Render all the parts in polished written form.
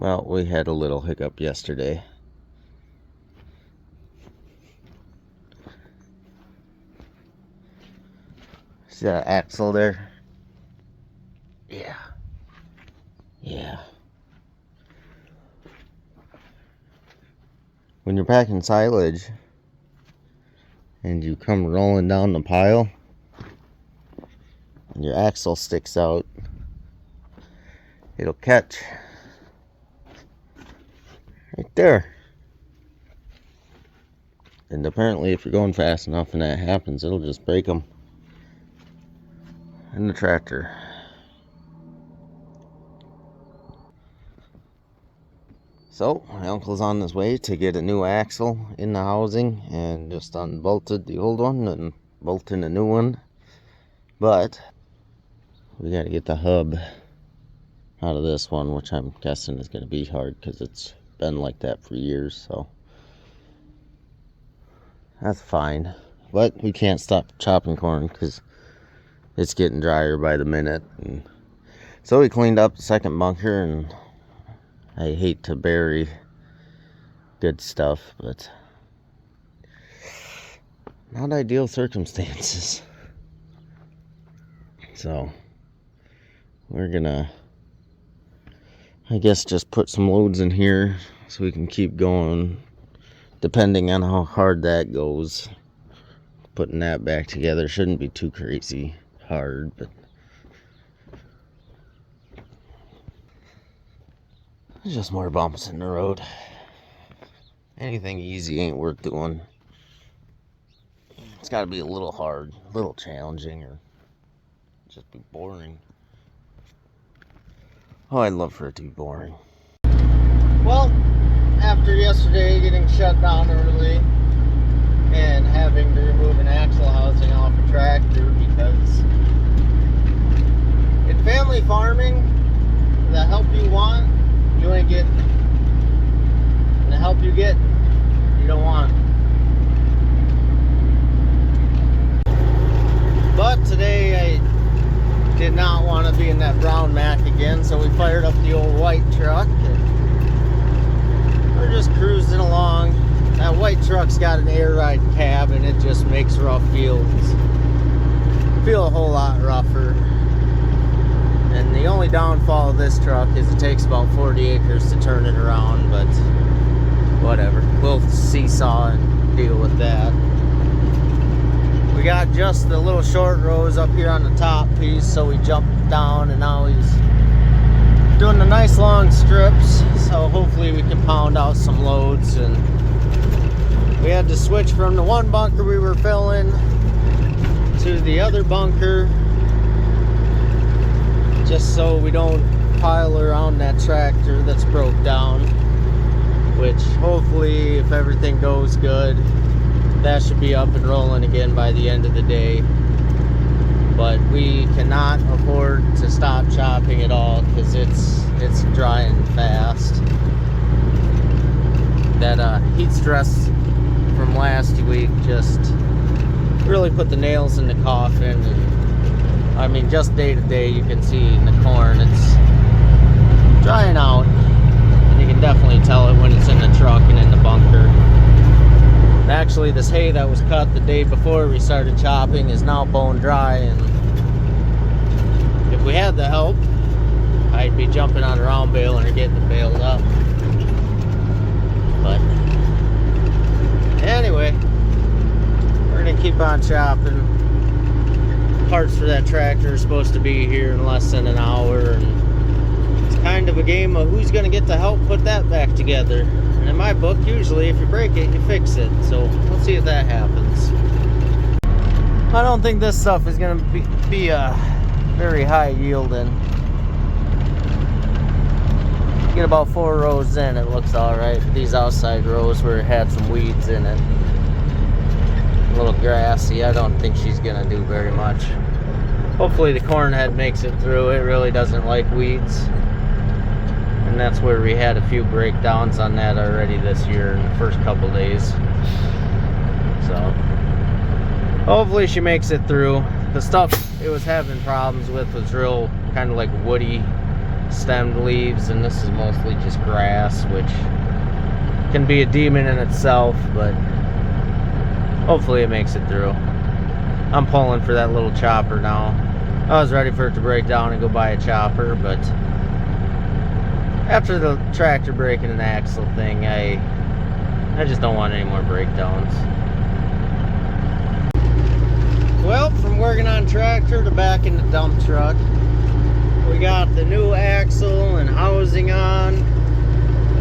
Well, we had a little hiccup yesterday. See that axle there? Yeah. When you're packing silage and you come rolling down the pile and your axle sticks out, it'll catch right there. And apparently if you're going fast enough and that happens, it'll just break them in the tractor. So my uncle's on his way to get a new axle in the housing and just unbolted the old one and bolted a new one. But we got to get the hub out of this one, which I'm guessing is going to be hard because it's been like that for years. So that's fine. But we can't stop chopping corn because it's getting drier by the minute. And so we cleaned up the second bunker, and I hate to bury good stuff, but not ideal circumstances. So we're gonna, I guess, just put some loads in here so we can keep going, depending on how hard that goes. Putting that back together shouldn't be too crazy hard, but there's just more bumps in the road. Anything easy ain't worth doing. It's got to be a little hard, a little challenging, or just be boring. Oh, I'd love for it to be boring. Well, after yesterday getting shut down early and having to remove an axle housing off a tractor because in family farming, the help you want, you ain't getting. And the help you get, you don't want. But today I did not want to be in that brown Mack again, so we fired up the old white truck and we're just cruising along. That white truck's got an air ride cab and it just makes rough fields feel a whole lot rougher. And the only downfall of this truck is it takes about 40 acres to turn it around, but whatever. We'll seesaw and deal with that. We got just the little short rows up here on the top piece, so we jumped down and now he's doing the nice long strips. So hopefully we can pound out some loads. And we had to switch from the one bunker we were filling to the other bunker, just so we don't pile around that tractor that's broke down, which hopefully, if everything goes good, that should be up and rolling again by the end of the day. But we cannot afford to stop chopping at all because it's drying fast. That heat stress from last week just really put the nails in the coffin. And I mean, just day to day, you can see in the corn, it's drying out. And you can definitely tell it when it's in the truck and in the bunker. And actually, this hay that was cut the day before we started chopping is now bone dry. And if we had the help, I'd be jumping on a round bale and getting it baled up. But anyway, we're gonna keep on chopping. Parts for that tractor are supposed to be here in less than an hour, and it's kind of a game of who's gonna get to help put that back together. And in my book, usually if you break it, you fix it. So we'll see if that happens. I don't think this stuff is gonna be very high yielding. Get about 4 rows in, it looks alright. These outside rows where it had some weeds in it, a little grassy, I don't think she's gonna do very much. Hopefully the corn head makes it through. It really doesn't like weeds, and that's where we had a few breakdowns on that already this year in the first couple days. So hopefully she makes it through. The stuff it was having problems with was real kind of like woody stemmed leaves, and this is mostly just grass, which can be a demon in itself, but hopefully it makes it through. I'm pulling for that little chopper now. I was ready for it to break down and go buy a chopper, but after the tractor breaking an axle thing, I just don't want any more breakdowns. Well, from working on tractor to back in the dump truck, we got the new axle and housing on.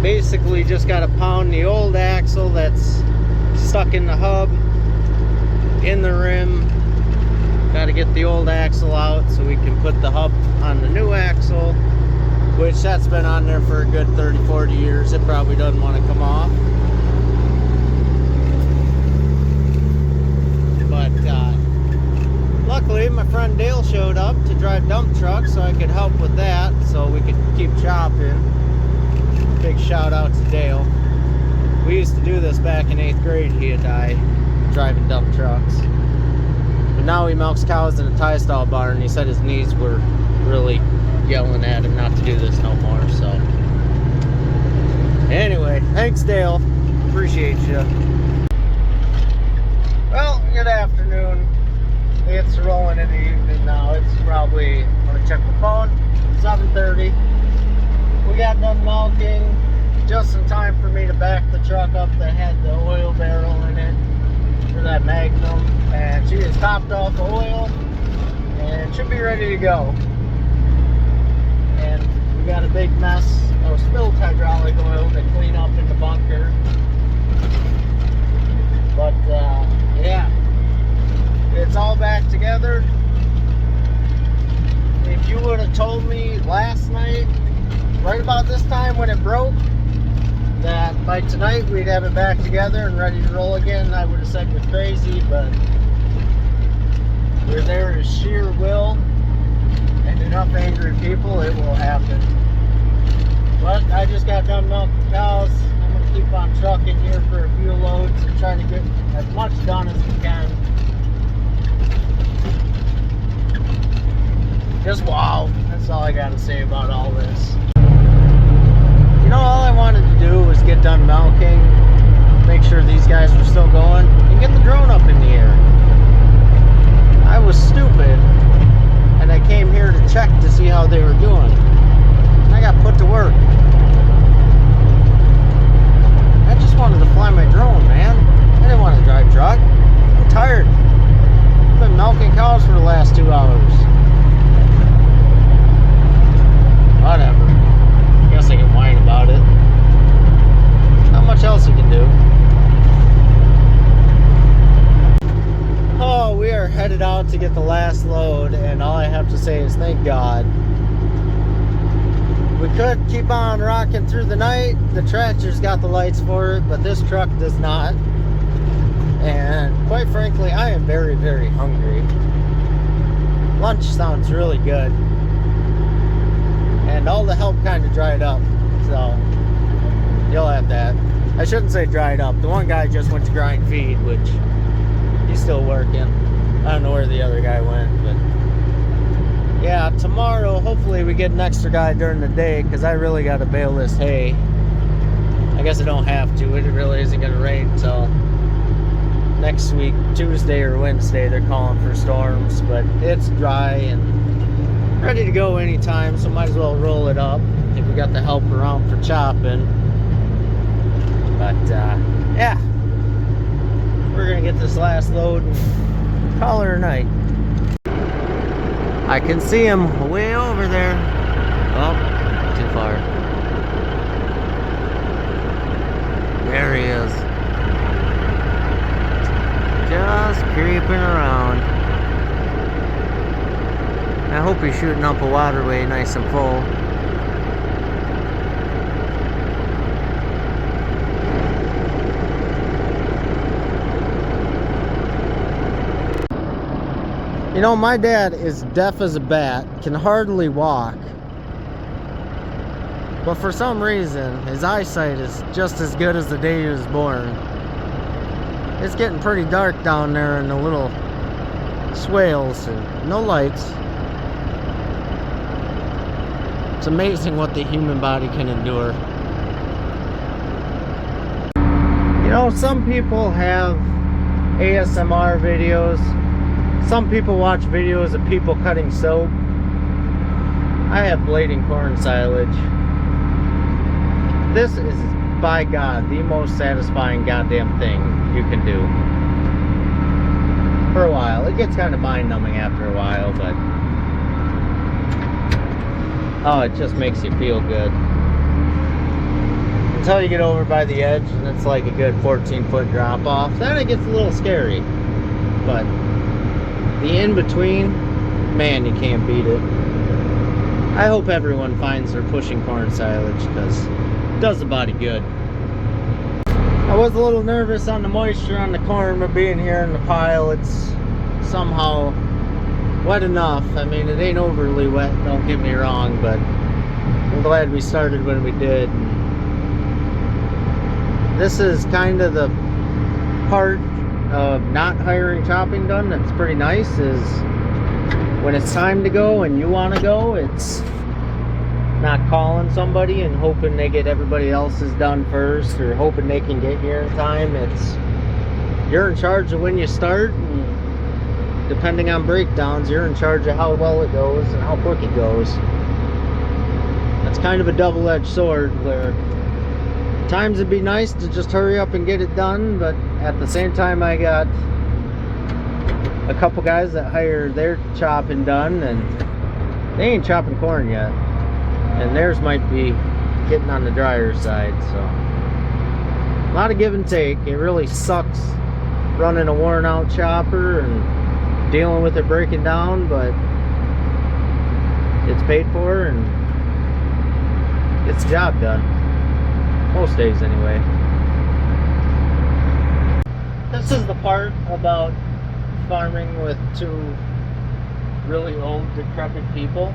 Basically just got to pound the old axle that's stuck in the hub, in the rim. Got to get the old axle out so we can put the hub on the new axle, which that's been on there for a good 30-40 years. It probably doesn't want to come off. But luckily my friend Dale showed up to drive dump truck, so I could help with that, so we could keep chopping. Big shout out to Dale. We used to do this back in 8th grade, he and I, driving dump trucks. But now he milks cows in a tie stall barn. He said his knees were really yelling at him not to do this no more, so. Anyway, thanks Dale. Appreciate you. Well, good afternoon. It's rolling in the evening now. It's probably, I'm gonna check my phone, 7:30. We got done milking just in time for me to back the truck up that had the oil barrel in it for that Magnum, and she is topped off the oil and should be ready to go. And we got a big mess of spilled hydraulic oil to clean up in the bunker. But yeah, it's all back together. If you would have told me last night, right about this time when it broke, that by tonight we'd have it back together and ready to roll again, I would have said you're crazy, but where there is sheer will and enough angry people, it will happen. But I just got done milking cows. I'm going to keep on trucking here for a few loads and try to get as much done as we can. Just wow, that's all I got to say about all this. You know, all I wanted to do was get done milking, make sure these guys were still going, and get the drone up in the air. I was stupid, and I came here to check to see how they were doing. And I got put to work. I just wanted to fly my drone, man. I didn't want to drive truck. I'm tired. I've been milking cows for the last 2 hours. Whatever. Guess I can whine about it. Not much else you can do. Oh, we are headed out to get the last load, and all I have to say is thank God. We could keep on rocking through the night. The tractor's got the lights for it, but this truck does not. And quite frankly, I am very, very hungry. Lunch sounds really good. And all the help kind of dried up, so you'll have that. I shouldn't say dried up. The one guy just went to grind feed, which he's still working. I don't know where the other guy went, but yeah, tomorrow hopefully we get an extra guy during the day, because I really got to bale this hay. I guess I don't have to. It really isn't going to rain until next week, Tuesday or Wednesday. They're calling for storms, but it's dry and ready to go anytime, so might as well roll it up if we got the help around for chopping. But yeah, we're gonna get this last load and call it a night. I can see him way over there. Oh, too far. There he is, just creeping around. I hope he's shooting up a waterway nice and full. You know, my dad is deaf as a bat, can hardly walk. But for some reason, his eyesight is just as good as the day he was born. It's getting pretty dark down there in the little swales and no lights. It's amazing what the human body can endure. You know, some people have ASMR videos. Some people watch videos of people cutting soap. I have blading corn silage. This is, by God, the most satisfying goddamn thing you can do. For a while. It gets kind of mind-numbing after a while, but oh, it just makes you feel good. Until you get over by the edge and it's like a good 14-foot drop off. Then it gets a little scary. But the in-between, man, you can't beat it. I hope everyone finds their pushing corn silage because it does the body good. I was a little nervous on the moisture on the corn, but being here in the pile, it's somehow wet enough. I mean, it ain't overly wet, don't get me wrong, but I'm glad we started when we did. This is kind of the part of not hiring chopping done that's pretty nice, is when it's time to go and you want to go, it's not calling somebody and hoping they get everybody else's done first, or hoping they can get here in time. It's you're in charge of when you start, and depending on breakdowns, you're in charge of how well it goes and how quick it goes. That's kind of a double-edged sword, where times it'd be nice to just hurry up and get it done, but at the same time I got a couple guys that hire their chopping done and they ain't chopping corn yet, and theirs might be getting on the drier side. So a lot of give and take. It really sucks running a worn out chopper and dealing with it breaking down, but it's paid for and gets the job done most days anyway. This is the part about farming with two really old, decrepit people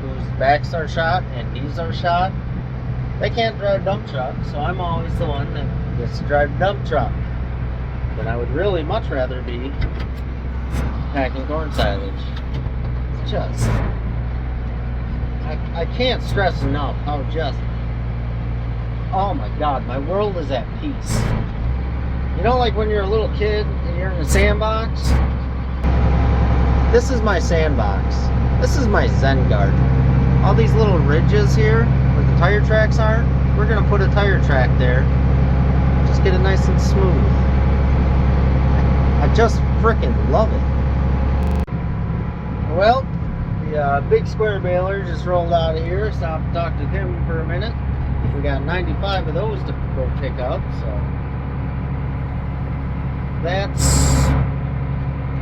whose backs are shot and knees are shot. They can't drive dump truck, so I'm always the one that gets to drive dump truck. But I would really much rather be packing corn silage. It's just, I can't stress enough how just, oh my God, my world is at peace. You know, like when you're a little kid and you're in a sandbox? This is my sandbox. This is my Zen garden. All these little ridges here where the tire tracks are, we're gonna put a tire track there. Just get it nice and smooth. I just freaking love it. Well, the big square baler just rolled out of here. Stopped to talk to him for a minute. We got 95 of those to go pick up, so that's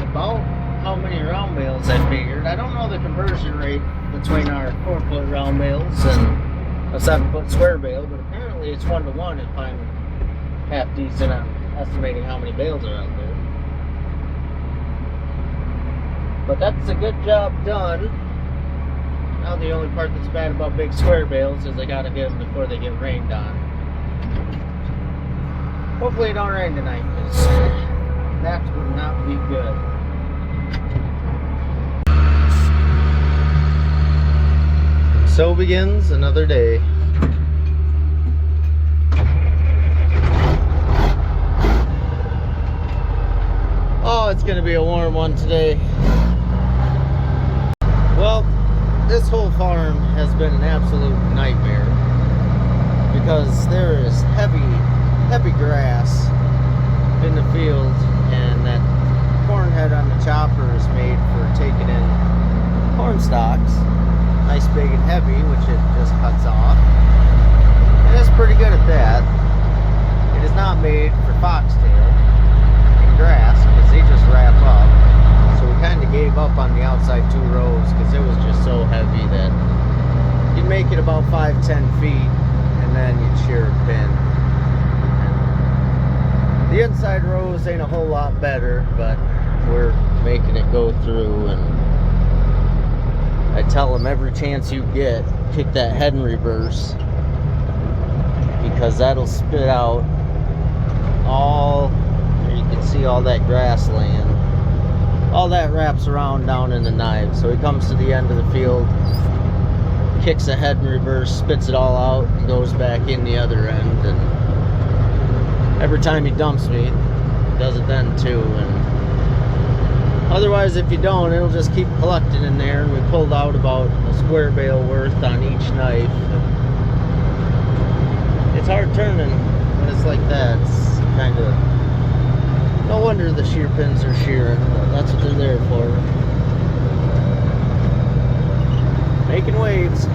about how many round bales I figured. I don't know the conversion rate between our 4-foot round bales and a 7-foot square bale, but apparently it's 1-to-1 if I'm half decent on estimating how many bales are out there. But that's a good job done. Now the only part that's bad about big square bales is I gotta get them before they get rained on. Hopefully it don't rain tonight, because that would not be good. So begins another day. Oh, it's gonna be a warm one today. Well, this whole farm has been an absolute nightmare because there is heavy grass in the field, and that corn head on the chopper is made for taking in corn stalks, nice big and heavy, which it just cuts off, and it's pretty good at that. It is not made for foxtail and grass because they just wrap up. So we kind of gave up on the outside 2 rows because it was just so heavy that you'd make it about 5-10 feet and then you'd shear a pin. The inside rows ain't a whole lot better, but we're making it go through, and I tell them every chance you get, kick that head in reverse, because that'll spit out all, you can see all that grassland. All that wraps around down in the knife. So he comes to the end of the field, kicks ahead in reverse, spits it all out, and goes back in the other end. And every time he dumps me, he does it then too. And otherwise, if you don't, it'll just keep collecting in there. And we pulled out about a square bale worth on each knife. It's hard turning when it's like that. It's kind of, no wonder the shear pins are shearing. That's what they're there for. Making waves.